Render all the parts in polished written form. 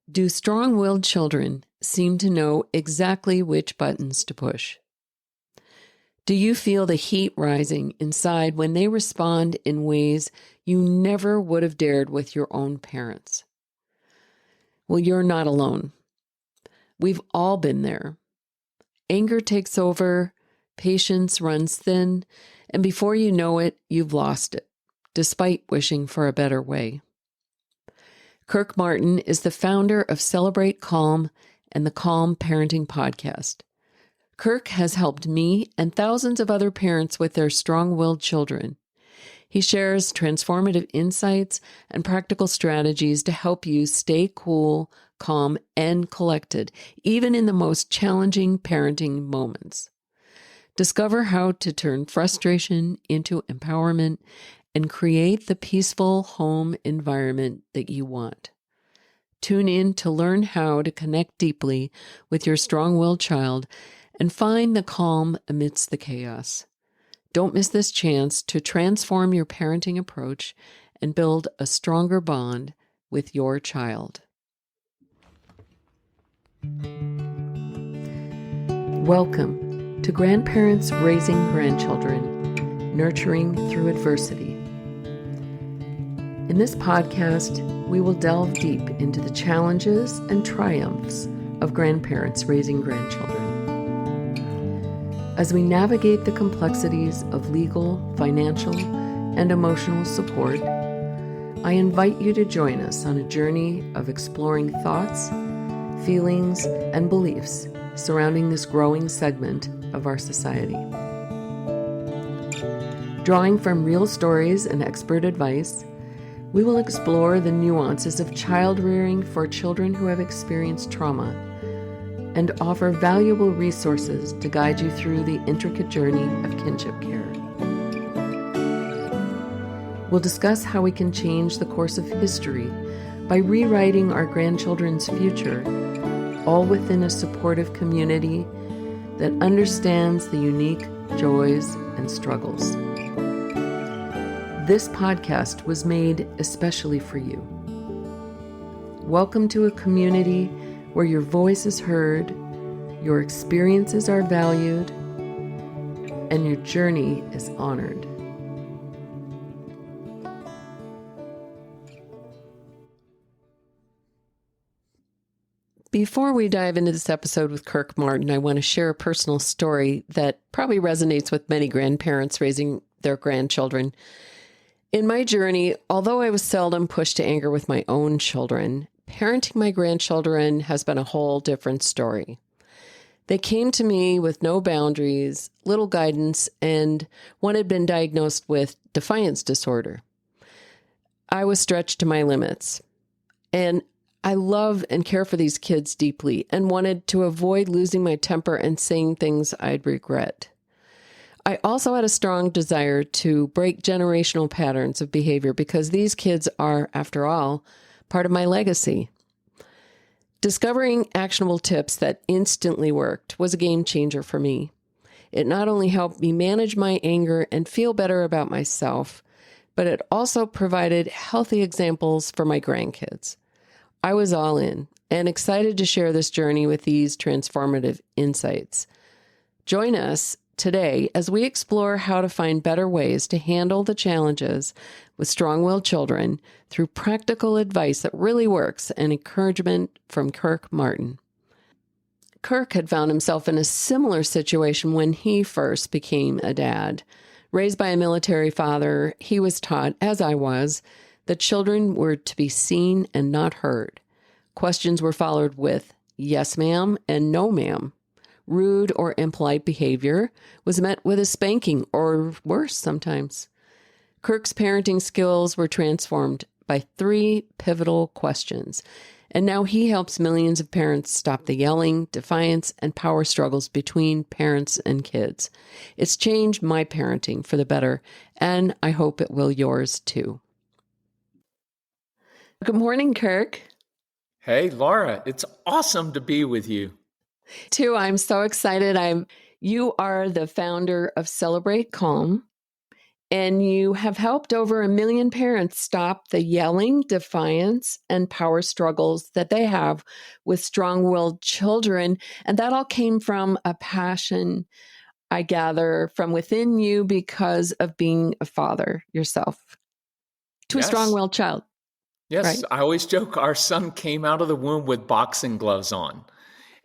Do strong-willed children seem to know exactly which buttons to push? Do you feel the heat rising inside when they respond in ways you never would have dared with your own parents? Well, you're not alone. We've all been there. Anger takes over, patience runs thin, and before you know it, you've lost it, despite wishing for a better way. Kirk Martin is the founder of Celebrate Calm and the Calm Parenting Podcast. Kirk has helped me and thousands of other parents with their strong-willed children. He shares transformative insights and practical strategies to help you stay cool, calm, and collected, even in the most challenging parenting moments. Discover how to turn frustration into empowerment and create the peaceful home environment that you want. Tune in to learn how to connect deeply with your strong-willed child and find the calm amidst the chaos. Don't miss this chance to transform your parenting approach and build a stronger bond with your child. Welcome to Grandparents Raising Grandchildren, Nurturing Through Adversity. In this podcast, we will delve deep into the challenges and triumphs of grandparents raising grandchildren. As we navigate the complexities of legal, financial, and emotional support, I invite you to join us on a journey of exploring thoughts, feelings, and beliefs surrounding this growing segment of our society. Drawing from real stories and expert advice, we will explore the nuances of child rearing for children who have experienced trauma and offer valuable resources to guide you through the intricate journey of kinship care. We'll discuss how we can change the course of history by rewriting our grandchildren's future, all within a supportive community that understands the unique joys and struggles. This podcast was made especially for you. Welcome to a community where your voice is heard, your experiences are valued, and your journey is honored. Before we dive into this episode with Kirk Martin, I want to share a personal story that probably resonates with many grandparents raising their grandchildren. In my journey, although I was seldom pushed to anger with my own children, parenting my grandchildren has been a whole different story. They came to me with no boundaries, little guidance, and one had been diagnosed with defiance disorder. I was stretched to my limits, and I love and care for these kids deeply and wanted to avoid losing my temper and saying things I'd regret. I also had a strong desire to break generational patterns of behavior because these kids are, after all, part of my legacy. Discovering actionable tips that instantly worked was a game changer for me. It not only helped me manage my anger and feel better about myself, but it also provided healthy examples for my grandkids. I was all in and excited to share this journey with these transformative insights. Join us today as we explore how to find better ways to handle the challenges with strong-willed children through practical advice that really works and encouragement from Kirk Martin. Kirk had found himself in a similar situation when he first became a dad. Raised by a military father, he was taught, as I was, that children were to be seen and not heard. Questions were followed with yes, ma'am, and no, ma'am. Rude or impolite behavior was met with a spanking, or worse sometimes. Kirk's parenting skills were transformed by 3 pivotal questions, and now he helps millions of parents stop the yelling, defiance, and power struggles between parents and kids. It's changed my parenting for the better, and I hope it will yours too. Good morning, Kirk. Hey, Laura, it's awesome to be with you. Too, I'm so excited. You are the founder of Celebrate Calm And you have helped over 1 million parents stop the yelling, defiance, and power struggles that they have with strong-willed children. And that all came from a passion, I gather, from within you because of being a father yourself to a Yes. strong-willed child, Yes. right? I always joke our son came out of the womb with boxing gloves on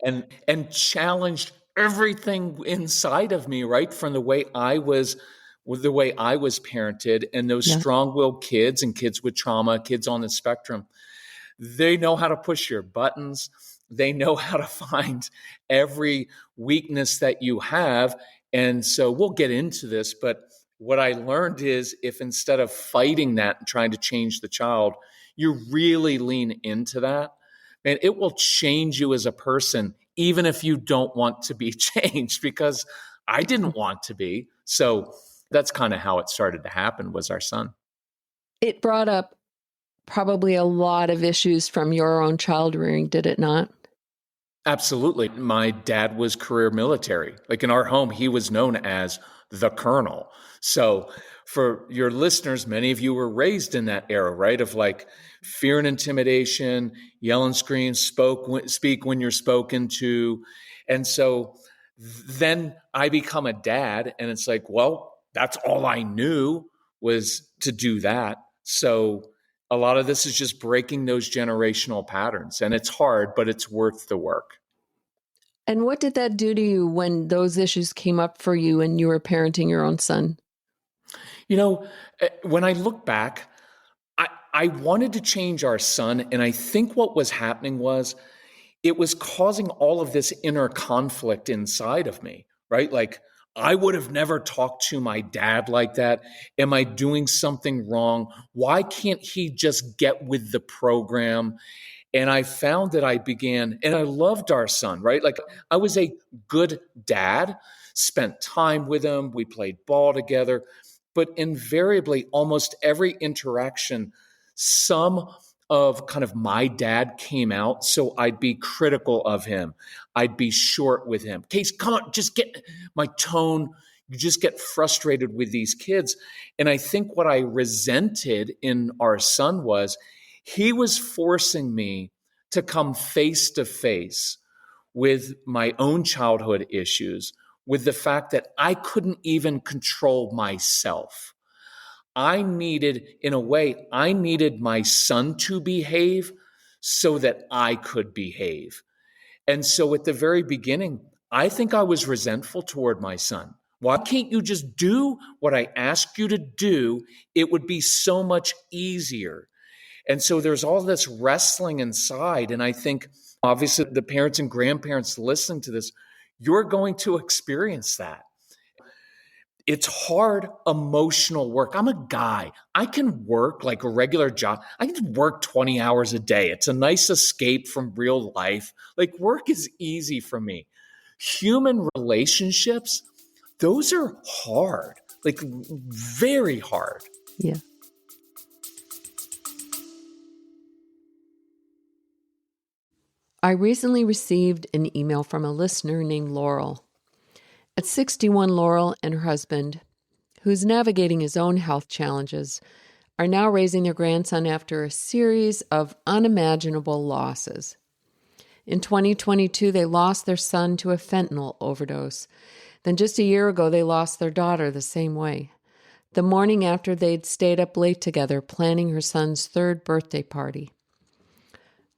and challenged everything inside of me, right? From the way I was with the way I was parented, and those Yeah. strong-willed kids and kids with trauma, kids on the spectrum. They know how to push your buttons. They know how to find every weakness that you have. And so we'll get into this, but what I learned is if instead of fighting that and trying to change the child, you really lean into that, man, it will change you as a person, even if you don't want to be changed, because I didn't want to be. So that's kind of how it started to happen was our son. It brought up probably a lot of issues from your own child rearing, did it not? Absolutely. My dad was career military. Like in our home, he was known as the colonel. So for your listeners, many of you were raised in that era, right? Of like fear and intimidation, yell and scream, speak when you're spoken to. And so then I become a dad and it's like, well, that's all I knew was to do that. So a lot of this is just breaking those generational patterns, and it's hard, but it's worth the work. And what did that do to you when those issues came up for you and you were parenting your own son? You know, when I look back, I wanted to change our son, and I think what was happening was it was causing all of this inner conflict inside of me, right? Like, I would have never talked to my dad like that. Am I doing something wrong? Why can't he just get with the program? And I found that I began, and I loved our son, right? Like I was a good dad, spent time with him, we played ball together, but invariably, almost every interaction, some of kind of my dad came out. So I'd be critical of him. I'd be short with him. Case, come on, just get my tone. You just get frustrated with these kids. And I think what I resented in our son was he was forcing me to come face to face with my own childhood issues, with the fact that I couldn't even control myself. I needed, in a way, I needed my son to behave so that I could behave. And so at the very beginning, I think I was resentful toward my son. Why can't you just do what I asked you to do? It would be so much easier. And so there's all this wrestling inside. And I think, obviously, the parents and grandparents listening to this, you're going to experience that. It's hard emotional work. I'm a guy. I can work like a regular job. I can work 20 hours a day. It's a nice escape from real life. Like work is easy for me. Human relationships, those are hard, like very hard. Yeah. I recently received an email from a listener named Laurel. At 61, Laurel and her husband, who's navigating his own health challenges, are now raising their grandson after a series of unimaginable losses. In 2022, they lost their son to a fentanyl overdose. Then just a year ago, they lost their daughter the same way. The morning after, they'd stayed up late together planning her son's 3rd birthday party.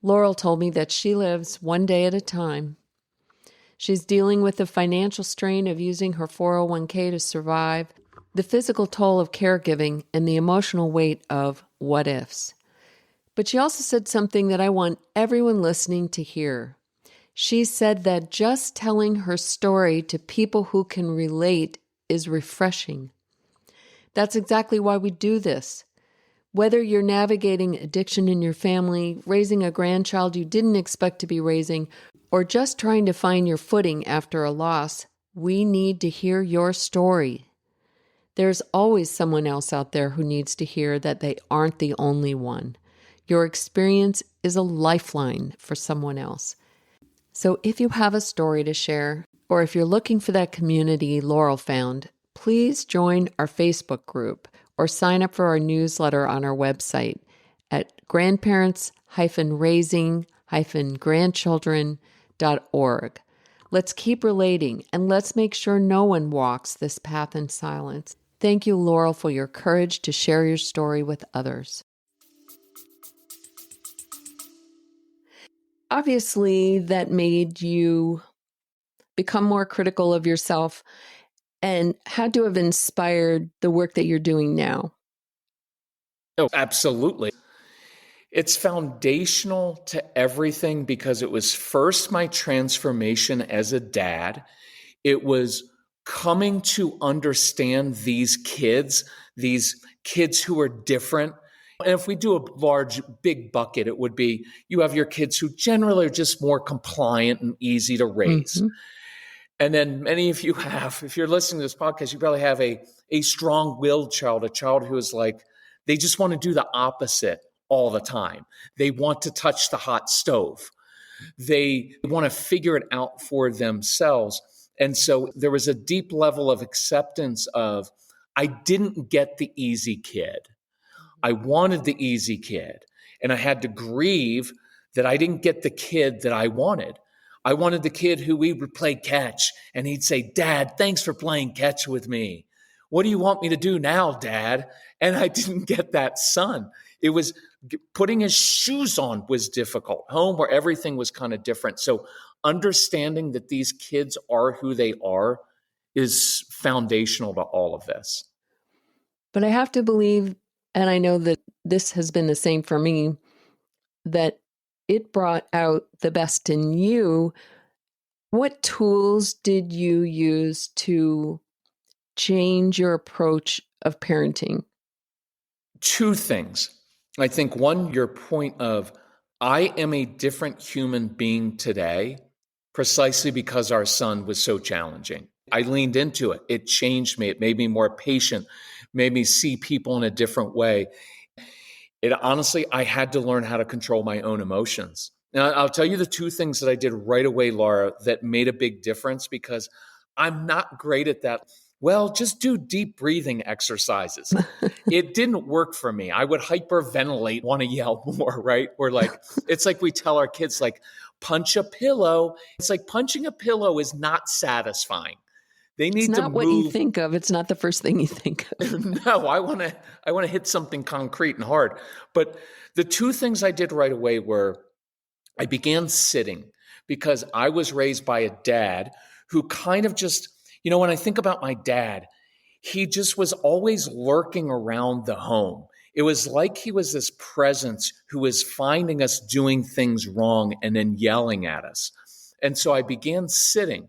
Laurel told me that she lives one day at a time. She's dealing with the financial strain of using her 401k to survive, the physical toll of caregiving, and the emotional weight of what ifs. But she also said something that I want everyone listening to hear. She said that just telling her story to people who can relate is refreshing. That's exactly why we do this. Whether you're navigating addiction in your family, raising a grandchild you didn't expect to be raising, or just trying to find your footing after a loss, we need to hear your story. There's always someone else out there who needs to hear that they aren't the only one. Your experience is a lifeline for someone else. So if you have a story to share, or if you're looking for that community Laurel found, please join our Facebook group or sign up for our newsletter on our website at grandparents-raising-grandchildren.org. Let's keep relating and let's make sure no one walks this path in silence. Thank you, Laurel, for your courage to share your story with others. Obviously, that made you become more critical of yourself and had to have inspired the work that you're doing now. Oh, absolutely. It's foundational to everything because it was first my transformation as a dad. It was coming to understand these kids who are different. And if we do a large, big bucket, it would be you have your kids who generally are just more compliant and easy to raise. Mm-hmm. And then many of you have, if you're listening to this podcast, you probably have a strong-willed child, a child who is like, they just want to do the opposite all the time. They want to touch the hot stove. They want to figure it out for themselves. And so there was a deep level of acceptance of, I didn't get the easy kid. I wanted the easy kid. And I had to grieve that I didn't get the kid that I wanted. I wanted the kid who we would play catch and he'd say, Dad, thanks for playing catch with me. What do you want me to do now, Dad? And I didn't get that son. It was putting his shoes on was difficult. Home where everything was kind of different. So understanding that these kids are who they are is foundational to all of this. But I have to believe, and I know that this has been the same for me, that it brought out the best in you. What tools did you use to change your approach of parenting? Two things. I think one, your point of, I am a different human being today precisely because our son was so challenging. I leaned into it. It changed me. It made me more patient, made me see people in a different way. Honestly, I had to learn how to control my own emotions. Now, I'll tell you the two things that I did right away, Laura, that made a big difference because I'm not great at that. Well, just do deep breathing exercises. It didn't work for me. I would hyperventilate, want to yell more, right? Or like, it's like we tell our kids, like, punch a pillow. It's like punching a pillow is not satisfying. They need it's to not move. What you think of. It's not the first thing you think of. No, I want to hit something concrete and hard. But the two things I did right away were I began sitting because I was raised by a dad who kind of just, when I think about my dad, he just was always lurking around the home. It was like he was this presence who was finding us doing things wrong and then yelling at us. And so I began sitting.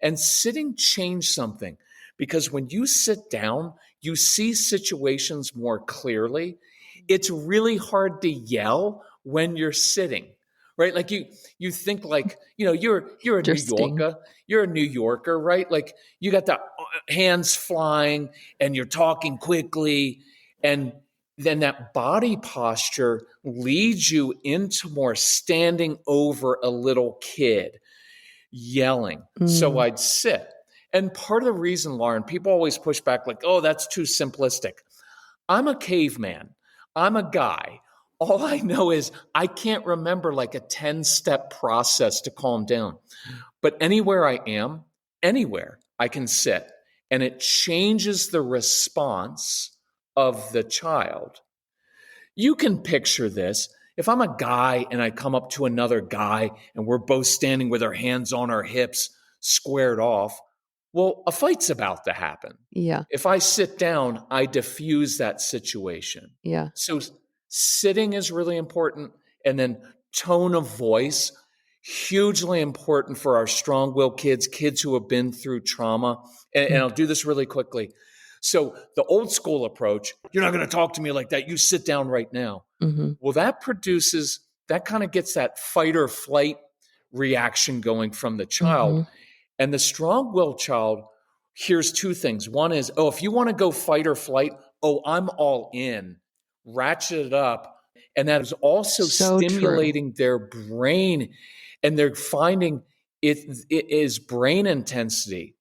And sitting changed something because when you sit down, you see situations more clearly. It's really hard to yell when you're sitting, right? Like you think like, you're a New Yorker. You're a New Yorker, right? Like you got the hands flying and you're talking quickly. And then that body posture leads you into more standing over a little kid, yelling. So I'd sit. And part of the reason, Lauren, people always push back like, oh, that's too simplistic. I'm a caveman. I'm a guy. All I know is I can't remember like a 10-step process to calm down. But anywhere I am, anywhere I can sit. And it changes the response of the child. You can picture this. If I'm a guy and I come up to another guy and we're both standing with our hands on our hips, squared off, well, a fight's about to happen. Yeah. If I sit down, I diffuse that situation. Yeah. So sitting is really important. And then tone of voice, hugely important for our strong-willed kids who have been through trauma. And I'll do this really quickly. So the old school approach, you're not going to talk to me like that. You sit down right now. Mm-hmm. Well, that kind of gets that fight or flight reaction going from the child. Mm-hmm. And the strong-willed child hears two things. One is, oh, if you want to go fight or flight, oh, I'm all in. Ratchet it up. And that is also stimulating their brain. And they're finding it is brain intensity.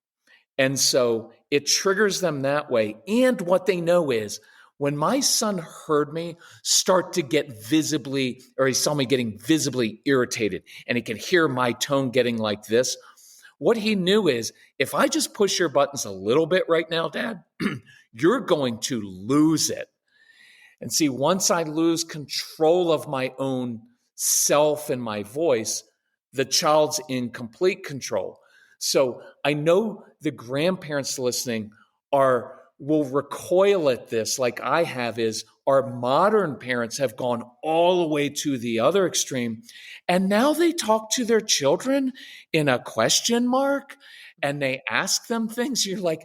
And so it triggers them that way. And what they know is when my son heard me start to get visibly, or he saw me getting visibly irritated, and he could hear my tone getting like this, what he knew is if I just push your buttons a little bit right now, Dad, you're going to lose it. And see, once I lose control of my own self and my voice, the child's in complete control. So I know the grandparents listening will recoil at this like I have, is our modern parents have gone all the way to the other extreme. And now they talk to their children in a question mark and they ask them things. You're like,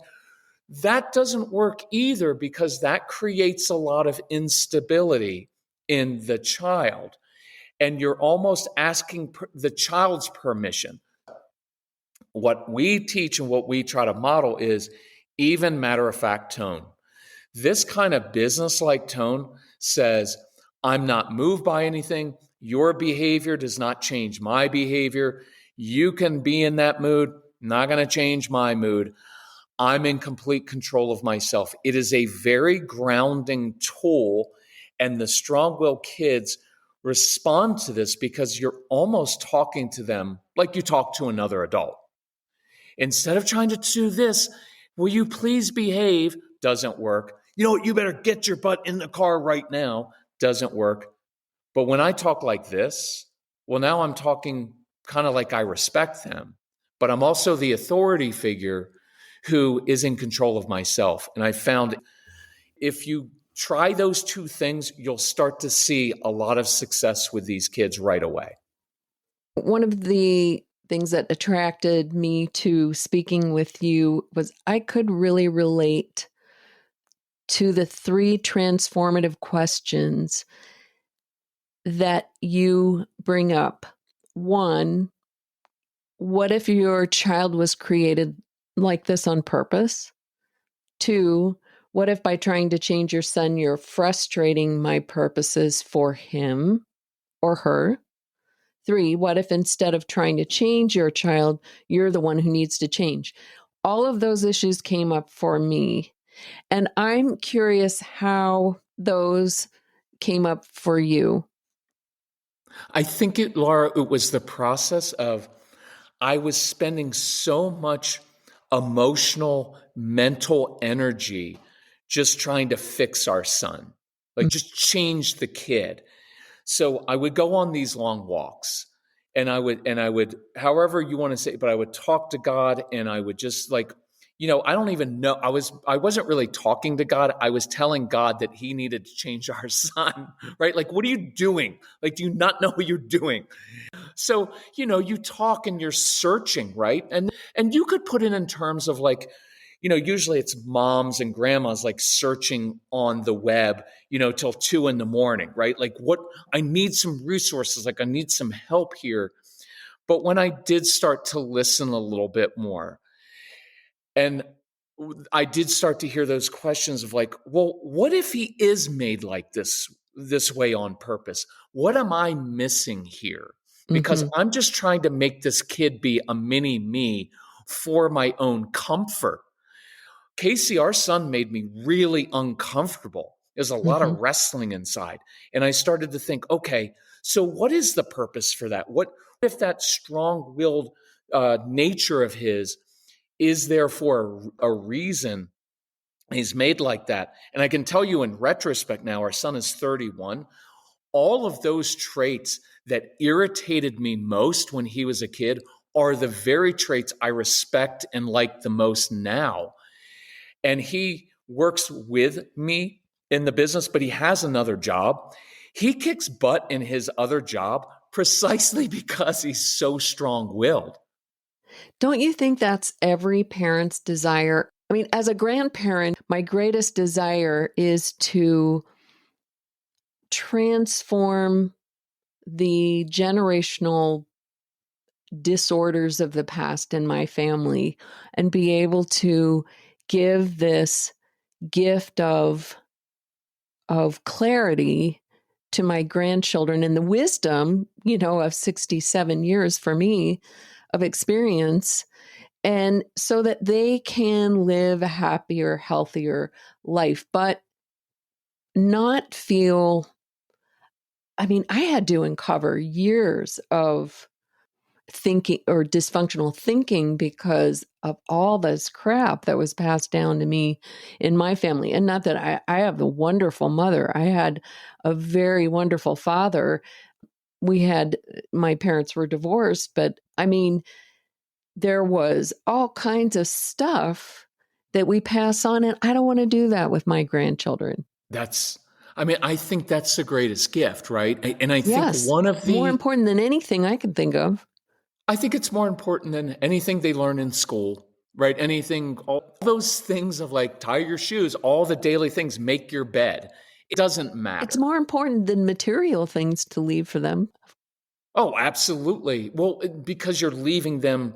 that doesn't work either, because that creates a lot of instability in the child. And you're almost asking the child's permission. What we teach and what we try to model is even matter-of-fact tone. This kind of business-like tone says, I'm not moved by anything. Your behavior does not change my behavior. You can be in that mood, not going to change my mood. I'm in complete control of myself. It is a very grounding tool, and the strong-willed kids respond to this because you're almost talking to them like you talk to another adult. Instead of trying to do this, will you please behave? Doesn't work. You know what? You better get your butt in the car right now. Doesn't work. But when I talk like this, well, now I'm talking kind of like I respect them, but I'm also the authority figure who is in control of myself. And I found if you try those two things, you'll start to see a lot of success with these kids right away. One of the things that attracted me to speaking with you was I could really relate to the 3 transformative questions that you bring up. 1, what if your child was created like this on purpose? 2, what if by trying to change your son, you're frustrating my purposes for him or her? 3, what if instead of trying to change your child, you're the one who needs to change? All of those issues came up for me. And I'm curious how those came up for you. I think Laura, it was the process of I was spending so much emotional, mental energy just trying to fix our son, like just change the kid. So I would go on these long walks and I would, however you want to say it, but I would talk to God and I would just like, I don't even know. I wasn't really talking to God. I was telling God that he needed to change our son, right? Like, what are you doing? Like, do you not know what you're doing? So, you talk and you're searching, right? And you could put it in terms of like, usually it's moms and grandmas like searching on the web, till 2 a.m, right? Like I need some resources, like I need some help here. But when I did start to listen a little bit more, and I did start to hear those questions of like, well, what if he is made like this way on purpose? What am I missing here? Because I'm just trying to make this kid be a mini me for my own comfort. Casey, our son, made me really uncomfortable. There's a lot of wrestling inside. And I started to think, okay, so what is the purpose for that? What if that strong-willed nature of his is there for a reason he's made like that? And I can tell you in retrospect now, our son is 31. All of those traits that irritated me most when he was a kid are the very traits I respect and like the most now. And he works with me in the business, but he has another job. He kicks butt in his other job precisely because he's so strong-willed. Don't you think that's every parent's desire? I mean, as a grandparent, my greatest desire is to transform the generational disorders of the past in my family and be able to give this gift of clarity to my grandchildren and the wisdom, of 67 years for me of experience, And so that they can live a happier, healthier life, but not feel, I mean, I had to uncover years of thinking or dysfunctional thinking because of all this crap that was passed down to me in my family. And not that I have a wonderful mother. I had a very wonderful father. My parents were divorced, but I mean, there was all kinds of stuff that we pass on. And I don't want to do that with my grandchildren. I think that's the greatest gift, right? And I think Yes. More important than anything I could think of. I think it's more important than anything they learn in school, right? Anything, all those things of like tie your shoes, all the daily things, make your bed. It doesn't matter. It's more important than material things to leave for them. Oh, absolutely. Well, because you're leaving them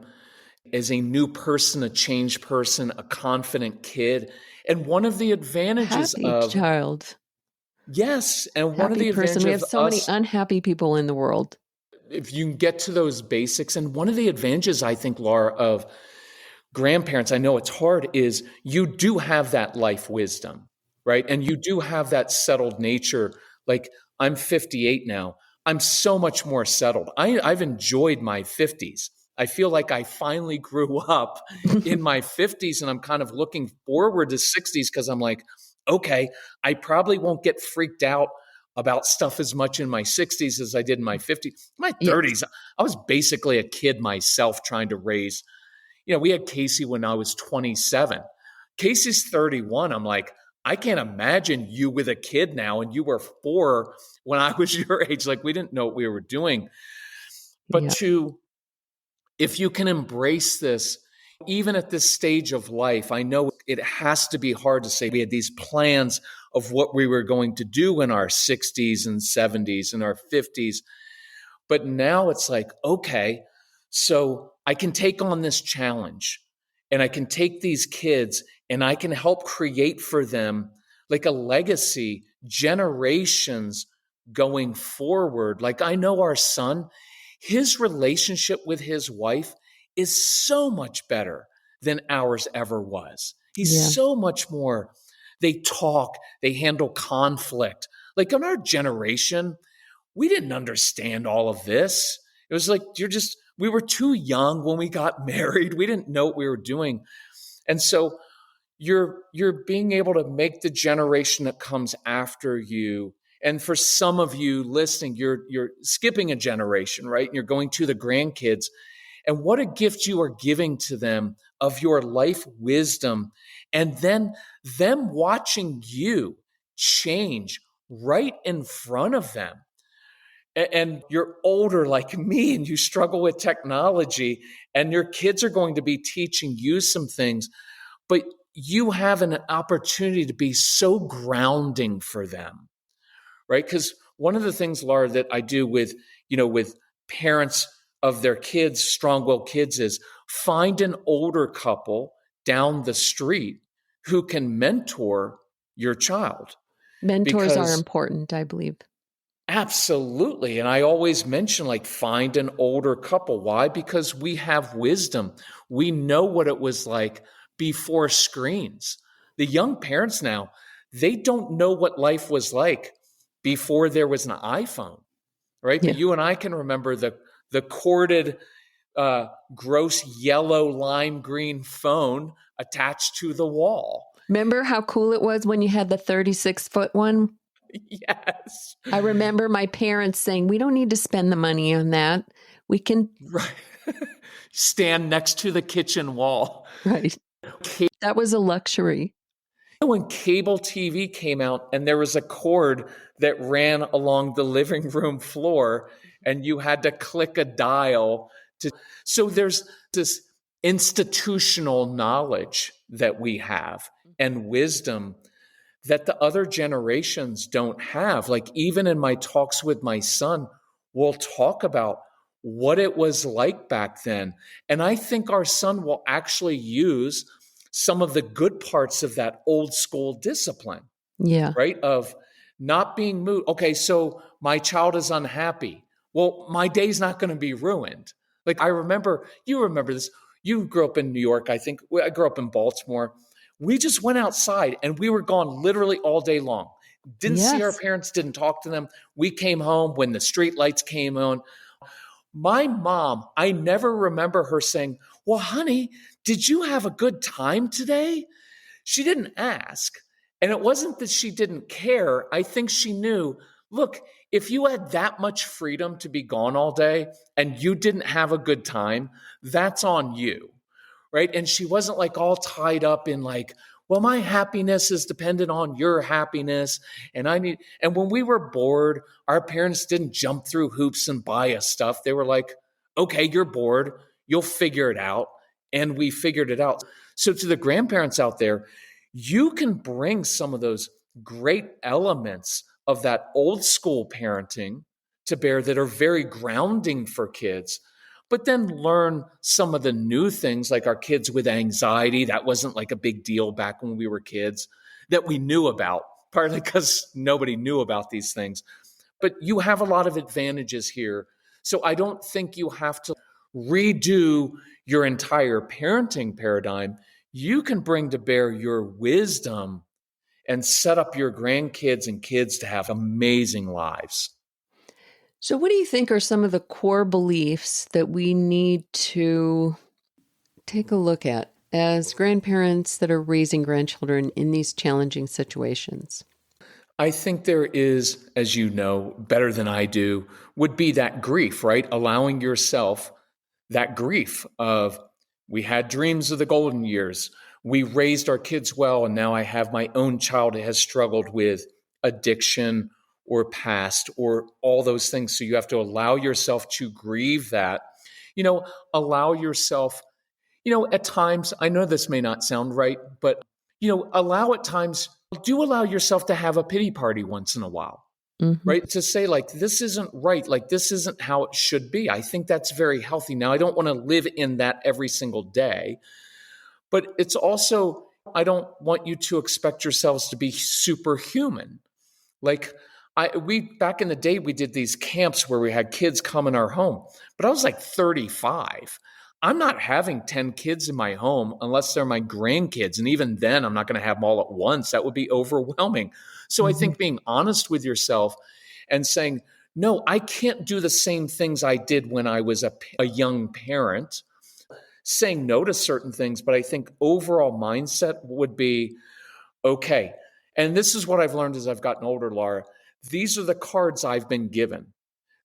as a new person, a changed person, a confident kid. And one of the advantages Happy of child. yes, and one of Happy the person. advantages We have of so many us, unhappy people in the world. if you can get to those basics, and one of the advantages I think, Laura, of grandparents, I know it's hard, is you do have that life wisdom, right? And you do have that settled nature. Like I'm 58 now. I'm so much more settled. I've enjoyed my 50s. I feel like I finally grew up in my 50s and I'm kind of looking forward to 60s because I'm like, okay, I probably won't get freaked out about stuff as much in my 60s as I did in my 50s. My 30s, yes. I was basically a kid myself trying to raise. We had Casey when I was 27. Casey's 31. I'm like, I can't imagine you with a kid now, and you were 4 when I was your age. Like, we didn't know what we were doing. But if you can embrace this, even at this stage of life, I know it has to be hard to say we had these plans of what we were going to do in our 60s and 70s and our 50s. But now it's like, okay, so I can take on this challenge and I can take these kids and I can help create for them like a legacy, generations going forward. Like I know our son, his relationship with his wife is so much better than ours ever was. He's so much more, they talk, they handle conflict. Like in our generation, we didn't understand all of this. It was like, we were too young when we got married. We didn't know what we were doing. And so you're being able to make the generation that comes after you. And for some of you listening, you're skipping a generation, right? And you're going to the grandkids. And what a gift you are giving to them of your life wisdom. And then them watching you change right in front of them. And you're older like me and you struggle with technology and your kids are going to be teaching you some things, but you have an opportunity to be so grounding for them, right? Because one of the things, Laura, that I do with parents of their kids, strong-willed kids, is find an older couple down the street who can mentor your child. Mentors are important, I believe. Absolutely. And I always mention, like, find an older couple. Why? Because we have wisdom. We know what it was like before screens. The young parents now, they don't know what life was like before there was an iPhone, right? Yeah. But you and I can remember the corded, gross yellow lime green phone attached to the wall. Remember how cool it was when you had the 36-foot one? Yes. I remember my parents saying, we don't need to spend the money on that. We can stand next to the kitchen wall. Right. That was a luxury. When cable TV came out and there was a cord that ran along the living room floor and you had to click a dial so there's this institutional knowledge that we have and wisdom that the other generations don't have. Like even in my talks with my son, we'll talk about what it was like back then. And I think our son will actually use some of the good parts of that old school discipline. Yeah. Right? Of not being moved. Okay, so my child is unhappy. Well, my day's not going to be ruined. Like you remember this. You grew up in New York, I think. I grew up in Baltimore. We just went outside and we were gone literally all day long. Didn't see our Yes. parents, didn't talk to them. We came home when the street lights came on. My mom, I never remember her saying, well, honey, did you have a good time today? She didn't ask. And it wasn't that she didn't care. I think she knew, look, if you had that much freedom to be gone all day and you didn't have a good time, that's on you. Right. And she wasn't like all tied up in like, well, my happiness is dependent on your happiness. And when we were bored, our parents didn't jump through hoops and buy us stuff. They were like, okay, you're bored. You'll figure it out. And we figured it out. So to the grandparents out there, you can bring some of those great elements of that old school parenting to bear that are very grounding for kids, but then learn some of the new things like our kids with anxiety. That wasn't like a big deal back when we were kids that we knew about, partly because nobody knew about these things. But you have a lot of advantages here. So I don't think you have to redo your entire parenting paradigm. You can bring to bear your wisdom and set up your grandkids and kids to have amazing lives. So, what do you think are some of the core beliefs that we need to take a look at as grandparents that are raising grandchildren in these challenging situations? I think there is, as you know, better than I do, would be that grief, right? Allowing yourself that grief of, we had dreams of the golden years. We raised our kids well, and now I have my own child that has struggled with addiction or past or all those things. So you have to allow yourself to grieve that, allow yourself, at times, I know this may not sound right, but, allow at times, do allow yourself to have a pity party once in a while. Mm-hmm. Right? To say, like, this isn't right. Like, this isn't how it should be. I think that's very healthy. Now, I don't want to live in that every single day, but it's also, I don't want you to expect yourselves to be superhuman. Like, we back in the day, we did these camps where we had kids come in our home, but I was like 35. I'm not having 10 kids in my home unless they're my grandkids. And even then, I'm not going to have them all at once. That would be overwhelming. So I think being honest with yourself and saying, no, I can't do the same things I did when I was a young parent, saying no to certain things. But I think overall mindset would be, okay. And this is what I've learned as I've gotten older, Laura. These are the cards I've been given.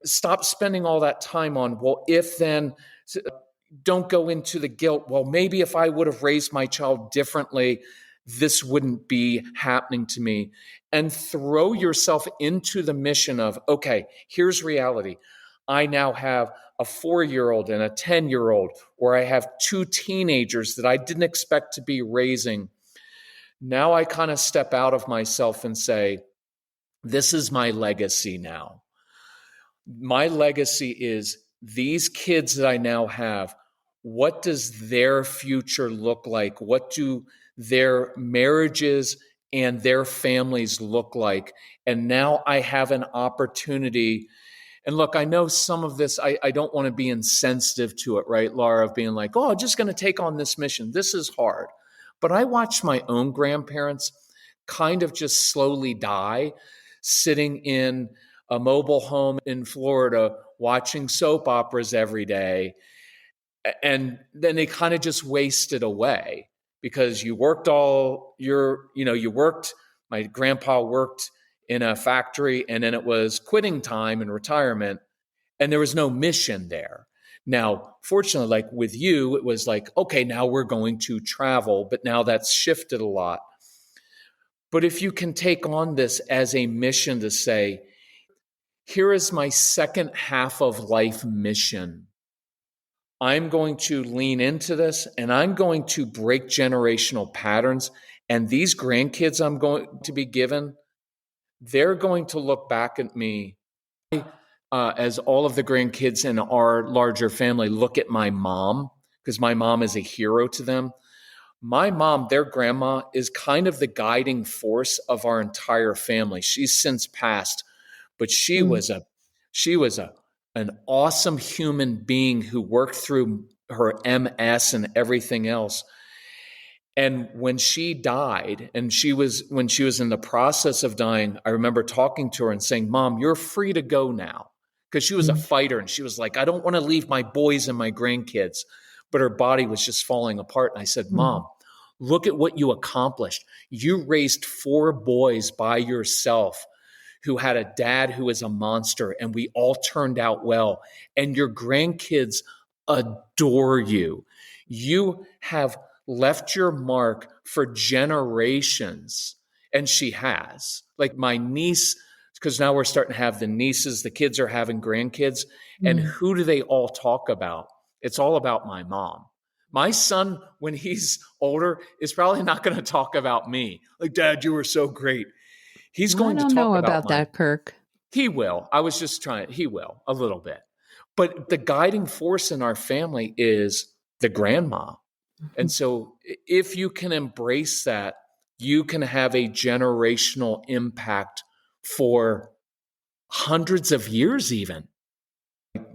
Stop spending all that time on, well, if then, don't go into the guilt. Well, maybe if I would have raised my child differently, this wouldn't be happening to me. And throw yourself into the mission of, okay, here's reality. I now have a 4-year-old and a 10-year-old, or I have 2 teenagers that I didn't expect to be raising. Now I kind of step out of myself and say, this is my legacy now. My legacy is these kids that I now have. What does their future look like? What do their marriages and their families look like? And now I have an opportunity. And look, I know some of this, I don't want to be insensitive to it, right, Laura, of being like, oh, I'm just going to take on this mission. This is hard. But I watched my own grandparents kind of just slowly die, sitting in a mobile home in Florida, watching soap operas every day. And then they kind of just wasted away because you worked my grandpa worked in a factory, and then it was quitting time and retirement, and there was no mission there. Now, fortunately, like with you, it was like, okay, now we're going to travel, but now that's shifted a lot. But if you can take on this as a mission to say, here is my second half of life mission. I'm going to lean into this and I'm going to break generational patterns. And these grandkids I'm going to be given, they're going to look back at me as all of the grandkids in our larger family look at my mom, because my mom is a hero to them. My mom, their grandma, is kind of the guiding force of our entire family. She's since passed, but she was an awesome human being who worked through her MS and everything else. And when she died, and when she was in the process of dying, I remember talking to her and saying, "Mom, you're free to go now." Because she was a fighter, and she was like, "I don't want to leave my boys and my grandkids." But her body was just falling apart. And I said, "Mom, look at what you accomplished. You raised 4 boys by yourself who had a dad who was a monster, and we all turned out well. And your grandkids adore you. You have left your mark for generations." And she has. Like my niece, because now we're starting to have the nieces, the kids are having grandkids. And who do they all talk about? It's all about my mom. My son, when he's older, is probably not going to talk about me. Like, "Dad, you were so great." He's I going to don't talk know about about that, Kirk. He will. I was just he will a little bit. But the guiding force in our family is the grandma. And so if you can embrace that, you can have a generational impact for hundreds of years even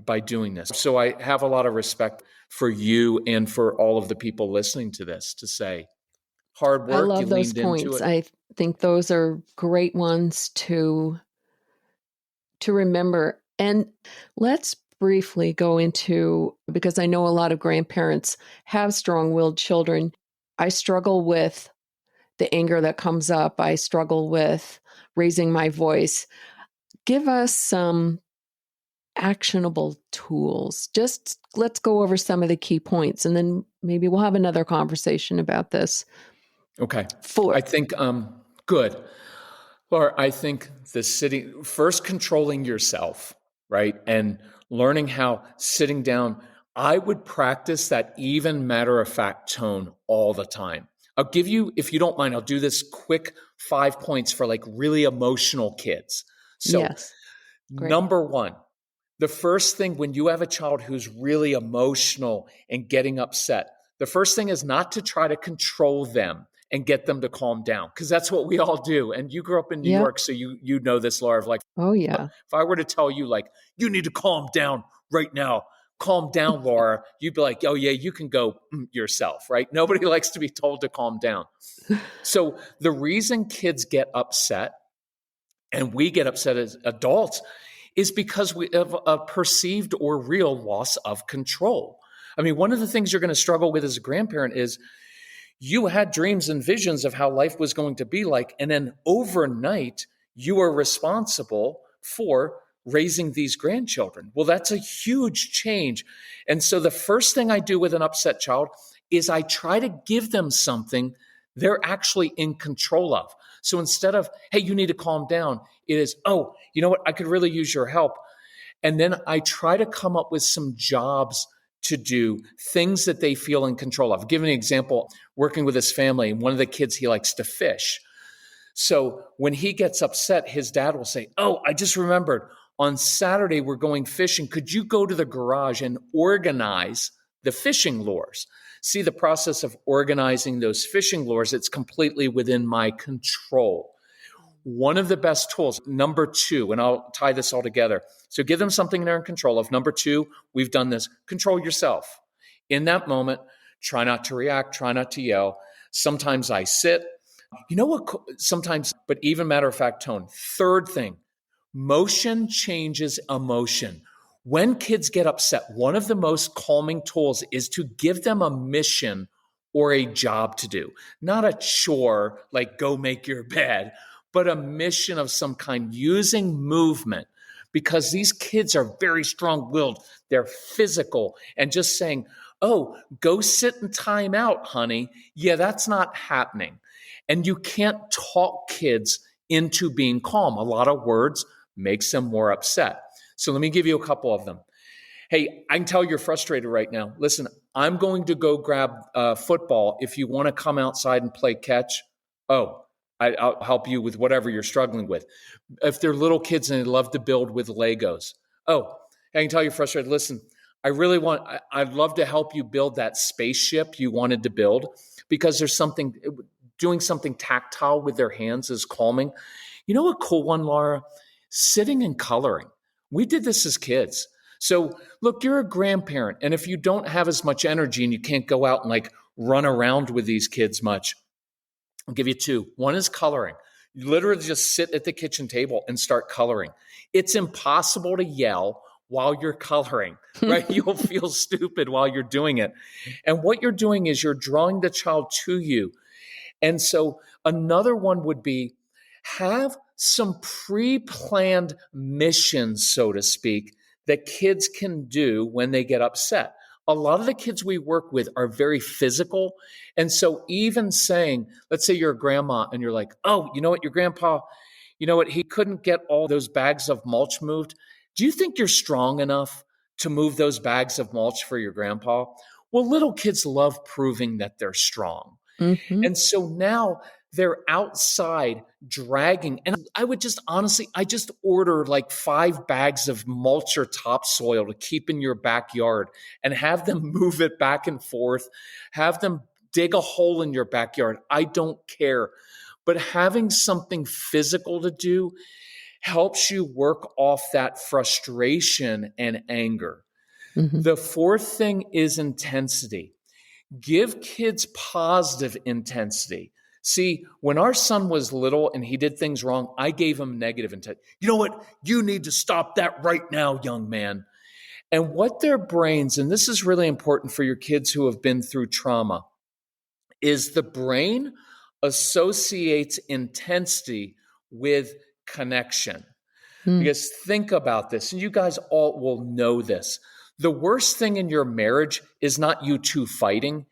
by doing this. So I have a lot of respect for you and for all of the people listening to this to say, hard I work, you love those leaned into points. it. I think those are great ones to remember. And let's briefly go into, because I know a lot of grandparents have strong-willed children. I struggle with the anger that comes up. I struggle with raising my voice. Give us some actionable tools. Just let's go over some of the key points, and then maybe we'll have another conversation about this. Okay. I think, good. Laura, I think first controlling yourself, right? And learning how sitting down, I would practice that even matter of fact tone all the time. I'll give you, if you don't mind, I'll do this quick 5 points for like really emotional kids. So, Yes. Great. number 1, the first thing when you have a child who's really emotional and getting upset, the first thing is not to try to control them and get them to calm down, because that's what we all do. And you grew up in New Yep. York, so you know this, Laura, of like, Oh, yeah. if I were to tell you, like, you need to calm down right now, calm down, Laura, you'd be like, oh, yeah, you can go yourself, right? Nobody likes to be told to calm down. So the reason kids get upset and we get upset as adults is because we have a perceived or real loss of control. I mean, one of the things you're going to struggle with as a grandparent is you had dreams and visions of how life was going to be like, and then overnight, you are responsible for raising these grandchildren. Well, that's a huge change. And so the first thing I do with an upset child is I try to give them something they're actually in control of. So instead of, hey, you need to calm down, it is, oh, you know what? I could really use your help. And then I try to come up with some jobs to do, things that they feel in control of. I'll give an example, working with his family, and one of the kids, he likes to fish. So when he gets upset, his dad will say, oh, I just remembered, on Saturday, we're going fishing. Could you go to the garage and organize the fishing lures? See, the process of organizing those fishing lures, it's completely within my control. One of the best tools, number 2, and I'll tie this all together. So give them something they're in control of. Number 2, we've done this. Control yourself. In that moment, try not to react, try not to yell. Sometimes I sit. You know what? Sometimes, but even matter of fact tone. Third thing, motion changes emotion. When kids get upset, one of the most calming tools is to give them a mission or a job to do. Not a chore like go make your bed, but a mission of some kind using movement, because these kids are very strong-willed. They're physical, and just saying, oh, go sit in time out, honey. Yeah, that's not happening. And you can't talk kids into being calm. A lot of words makes them more upset. So let me give you a couple of them. Hey, I can tell you're frustrated right now. Listen, I'm going to go grab football. If you want to come outside and play catch, I'll help you with whatever you're struggling with. If they're little kids and they love to build with Legos, I can tell you're frustrated. Listen, I'd love to help you build that spaceship you wanted to build, because there's doing something tactile with their hands is calming. You know a cool one, Laura? Sitting and coloring. We did this as kids. So look, you're a grandparent. And if you don't have as much energy and you can't go out and like run around with these kids much, I'll give you two. One is coloring. You literally just sit at the kitchen table and start coloring. It's impossible to yell while you're coloring, right? You'll feel stupid while you're doing it. And what you're doing is you're drawing the child to you. And so another one would be have some pre-planned missions, so to speak, that kids can do when they get upset. A lot of the kids we work with are very physical. And so even saying, let's say you're a grandma and you're like, oh, you know what, your grandpa, you know what, he couldn't get all those bags of mulch moved. Do you think you're strong enough to move those bags of mulch for your grandpa? Well, little kids love proving that they're strong. Mm-hmm. And so now they're outside dragging. And I would just honestly, I just order like 5 bags of mulch or topsoil to keep in your backyard and have them move it back and forth, have them dig a hole in your backyard. I don't care. But having something physical to do helps you work off that frustration and anger. Mm-hmm. The fourth thing is intensity. Give kids positive intensity. See, when our son was little and he did things wrong, I gave him negative intensity. You know what? You need to stop that right now, young man. And what their brains, and this is really important for your kids who have been through trauma, is the brain associates intensity with connection. Because think about this, and you guys all will know this. The worst thing in your marriage is not you two fighting,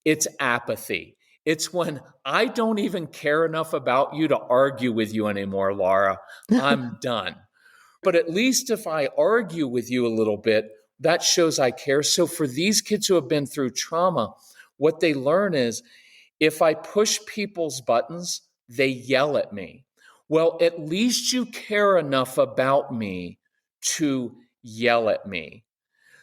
it's apathy. It's when I don't even care enough about you to argue with you anymore, Laura. I'm done. But at least if I argue with you a little bit, that shows I care. So for these kids who have been through trauma, what they learn is if I push people's buttons, they yell at me. Well, at least you care enough about me to yell at me.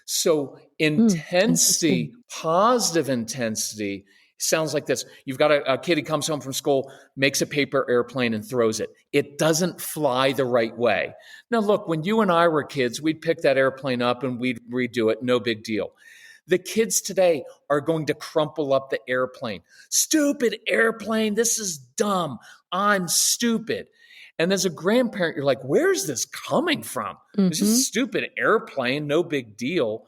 So intensity, positive intensity, sounds like this. You've got a kid who comes home from school, makes a paper airplane and throws it. It doesn't fly the right way. Now, look, when you and I were kids, we'd pick that airplane up and we'd redo it. No big deal. The kids today are going to crumple up the airplane. Stupid airplane. This is dumb. I'm stupid. And as a grandparent, you're like, where's this coming from? It's just a stupid airplane, no big deal.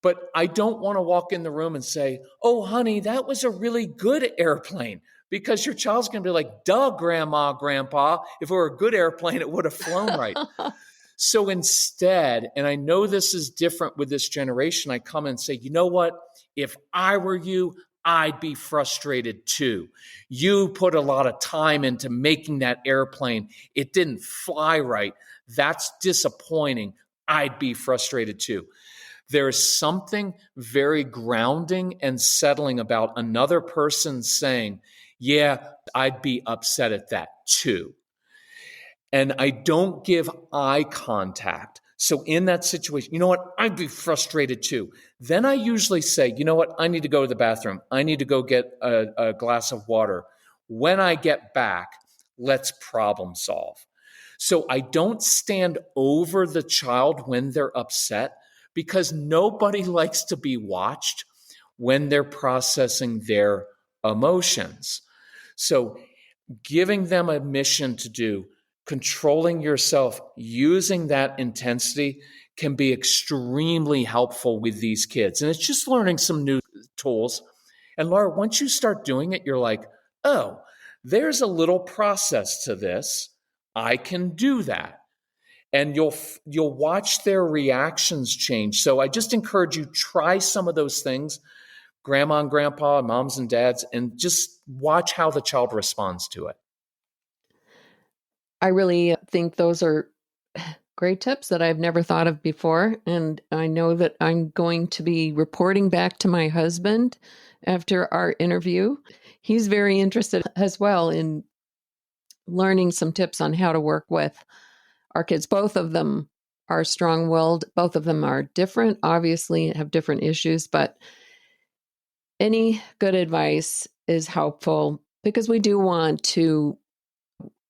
But I don't want to walk in the room and say, oh, honey, that was a really good airplane. Because your child's going to be like, duh, grandma, grandpa. If it were a good airplane, it would have flown right. So instead, and I know this is different with this generation, I come and say, you know what? If I were you, I'd be frustrated too. You put a lot of time into making that airplane. It didn't fly right. That's disappointing. I'd be frustrated too. There's something very grounding and settling about another person saying, yeah, I'd be upset at that too. And I don't give eye contact. So in that situation, you know what? I'd be frustrated too. Then I usually say, you know what? I need to go to the bathroom. I need to go get a glass of water. When I get back, let's problem solve. So I don't stand over the child when they're upset because nobody likes to be watched when they're processing their emotions. So giving them a mission to do, controlling yourself, using that intensity can be extremely helpful with these kids. And it's just learning some new tools. And Laura, once you start doing it, you're like, oh, there's a little process to this. I can do that. And you'll watch their reactions change. So I just encourage you, try some of those things, grandma and grandpa, moms and dads, and just watch how the child responds to it. I really think those are great tips that I've never thought of before. And I know that I'm going to be reporting back to my husband after our interview. He's very interested as well in learning some tips on how to work with our kids. Both of them are strong-willed. Both of them are different, obviously, have different issues, but any good advice is helpful because we do want to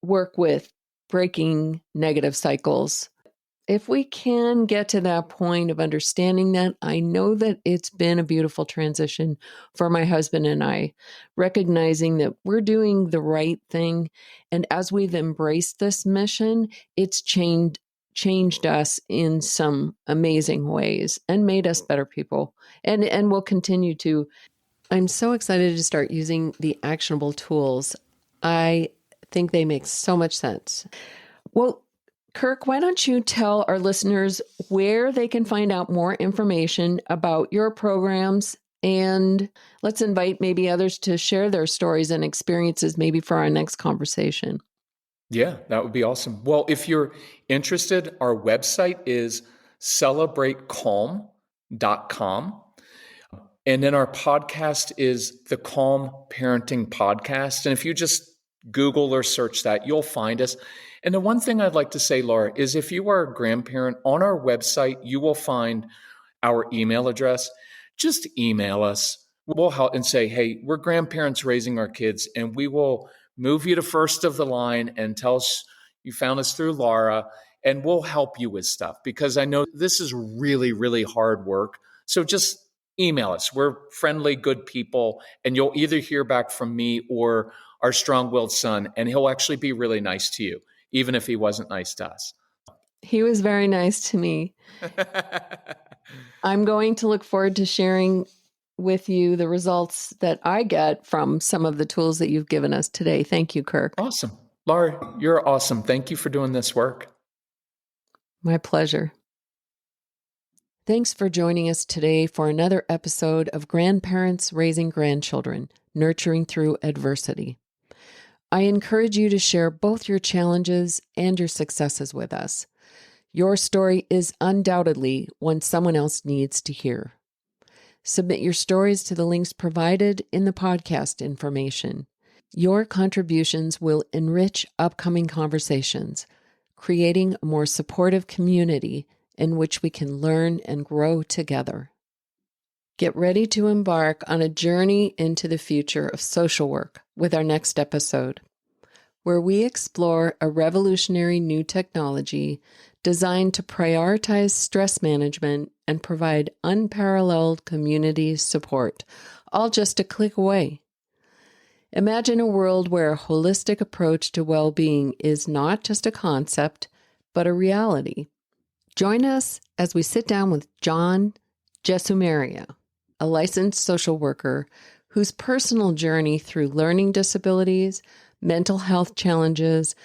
work with breaking negative cycles If we can get to that point of understanding that, I know that it's been a beautiful transition for my husband and I, recognizing that we're doing the right thing. And as we've embraced this mission, it's changed us in some amazing ways and made us better people. And will continue to. I'm so excited to start using the actionable tools. I think they make so much sense. Well, Kirk, why don't you tell our listeners where they can find out more information about your programs, and let's invite maybe others to share their stories and experiences maybe for our next conversation. Yeah, that would be awesome. Well, if you're interested, our website is celebratecalm.com. And then our podcast is the Calm Parenting Podcast. And if you just Google or search that, you'll find us. And the one thing I'd like to say, Laura, is if you are a grandparent, on our website, you will find our email address. Just email us. We'll help and say, hey, we're grandparents raising our kids, and we will move you to first of the line and tell us you found us through Laura, and we'll help you with stuff, because I know this is really, really hard work. So just email us. We're friendly, good people, and you'll either hear back from me or our strong-willed son, and he'll actually be really nice to you, even if he wasn't nice to us. He was very nice to me. I'm going to look forward to sharing with you the results that I get from some of the tools that you've given us today. Thank you, Kirk. Awesome. Laura, you're awesome. Thank you for doing this work. My pleasure. Thanks for joining us today for another episode of Grandparents Raising Grandchildren, Nurturing Through Adversity. I encourage you to share both your challenges and your successes with us. Your story is undoubtedly one someone else needs to hear. Submit your stories to the links provided in the podcast information. Your contributions will enrich upcoming conversations, creating a more supportive community in which we can learn and grow together. Get ready to embark on a journey into the future of social work with our next episode, where we explore a revolutionary new technology designed to prioritize stress management and provide unparalleled community support, all just a click away. Imagine a world where a holistic approach to well-being is not just a concept, but a reality. Join us as we sit down with John Jesumaria, a licensed social worker whose personal journey through learning disabilities, mental health challenges,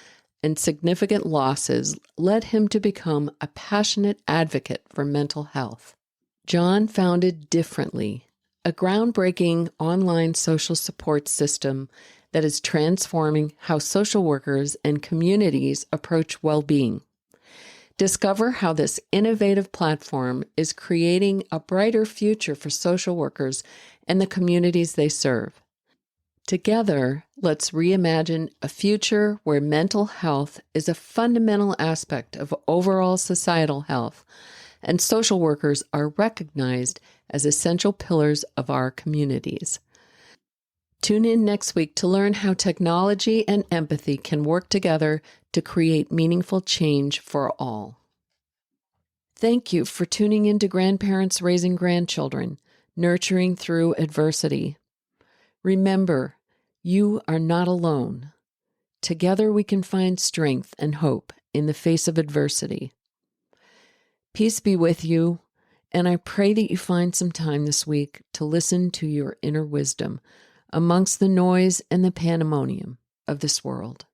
and significant losses led him to become a passionate advocate for mental health. John founded Differently, a groundbreaking online social support system that is transforming how social workers and communities approach well-being. Discover how this innovative platform is creating a brighter future for social workers and the communities they serve. Together, let's reimagine a future where mental health is a fundamental aspect of overall societal health, and social workers are recognized as essential pillars of our communities. Tune in next week to learn how technology and empathy can work together to create meaningful change for all. Thank you for tuning in to Grandparents Raising Grandchildren, Nurturing Through Adversity. Remember, you are not alone. Together we can find strength and hope in the face of adversity. Peace be with you, and I pray that you find some time this week to listen to your inner wisdom amongst the noise and the pandemonium of this world.